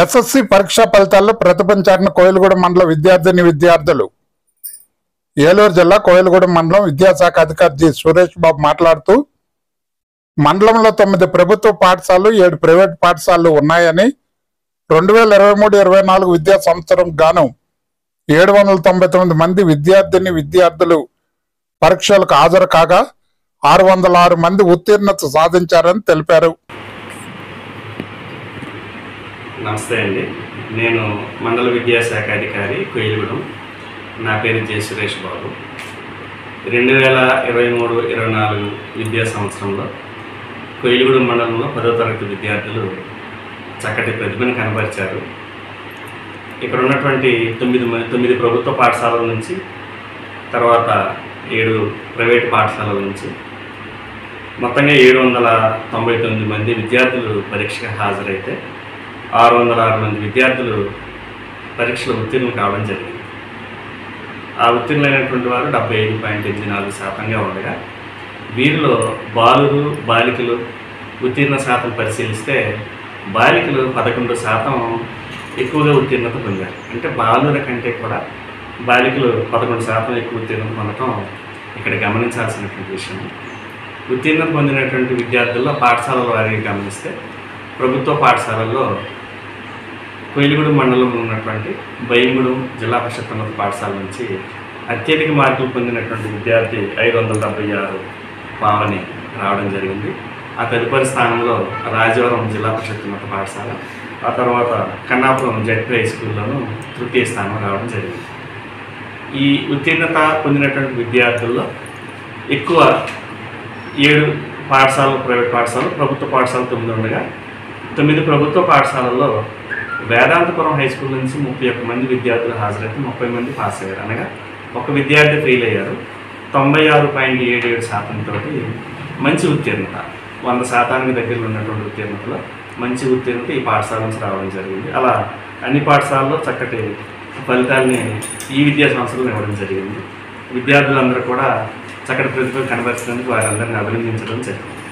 SSC పరీక్షా ఫలితాల్లో ప్రతిపించారిన కోయిలగూడెం మండల విద్యార్థులు ఏలూరు జిల్లా కోయిలగూడెం మండలం విద్యాశాఖ అధికారి జి సురేష్ బాబు మాట్లాడుతూ మండలంలో 9 ప్రభుత్వ పాఠశాలలు 7 ప్రైవేట్ పాఠశాలలు ఉన్నాయని 2023-24 విద్యా సంవత్సరం గాను 799 మంది విద్యార్థులు పరీక్షలకు హాజరు కాగా 606 మంది ఉత్తీర్ణత సాధించారని తెలిపారు. నమస్తే అండి, నేను మండల విద్యాశాఖ అధికారి కోయిలగూడెం. నా పేరు జె సురేష్ బాబు. 2023-24 విద్యా సంవత్సరంలో కోయిలగూడెం మండలంలో 10వ తరగతి విద్యార్థులు చక్కటి ప్రతిభను కనబరిచారు. ఇక్కడ ఉన్నటువంటి 9 ప్రభుత్వ పాఠశాలల నుంచి, తర్వాత 7 ప్రైవేట్ పాఠశాలల నుంచి మొత్తంగా 799 మంది విద్యార్థులు పరీక్షకు హాజరైతే 606 మంది విద్యార్థులు పరీక్షలో ఉత్తీర్ణులు కావడం జరిగింది. ఆ ఉత్తీర్ణులైనటువంటి వారు 75.84% ఉండగా, వీరిలో బాలికలు ఉత్తీర్ణ శాతం పరిశీలిస్తే బాలికలు 11% ఎక్కువగా ఉత్తీర్ణత పొందారు. అంటే బాలుల కంటే కూడా బాలికలు 11% ఎక్కువ ఉత్తీర్ణత పొందడం ఇక్కడ గమనించాల్సినటువంటి విషయం. ఉత్తీర్ణత పొందినటువంటి విద్యార్థుల్లో పాఠశాలల వారిని గమనిస్తే ప్రభుత్వ పాఠశాలల్లో కోయిలగూడెం మండలంలో ఉన్నటువంటి బయ్యంగూడెం జిల్లా పరిషత్ ఉన్నత పాఠశాల నుంచి అత్యధిక మార్కులు పొందినటువంటి విద్యార్థి 576 పావని రావడం జరిగింది. ఆ తదుపరి స్థానంలో రాజవరం జిల్లా పరిషత్ ఉన్నత పాఠశాల, ఆ తర్వాత కన్నాపురం జెడ్పీ హై స్కూల్లోనూ తృతీయ స్థానం రావడం జరిగింది. ఈ ఉత్తీర్ణత పొందినటువంటి విద్యార్థుల్లో ఎక్కువ 7 పాఠశాలలు ప్రైవేట్ పాఠశాలలు, ప్రభుత్వ పాఠశాలలు 9 ఉండగా 9 ప్రభుత్వ పాఠశాలల్లో వేదాంతపురం హై స్కూల్ నుంచి 31 మంది విద్యార్థులు హాజరైతే 30 మంది పాస్ అయ్యారు. అనగా ఒక విద్యార్థి ఫెయిల్ అయ్యారు. 96.77% మంచి ఉత్తీర్ణత, 100% దగ్గరలో ఉన్నటువంటి ఉత్తీర్ణతలో మంచి ఉత్తీర్ణత ఈ పాఠశాల నుంచి రావడం జరిగింది. అలా అన్ని పాఠశాలలో చక్కటి ఫలితాలని ఈ విద్యా సంవత్సరంలో ఇవ్వడం జరిగింది. విద్యార్థులందరూ కూడా చక్కటి ప్రతిభ కనబరిచినందుకు వారందరినీ అభినందించడం జరిగింది.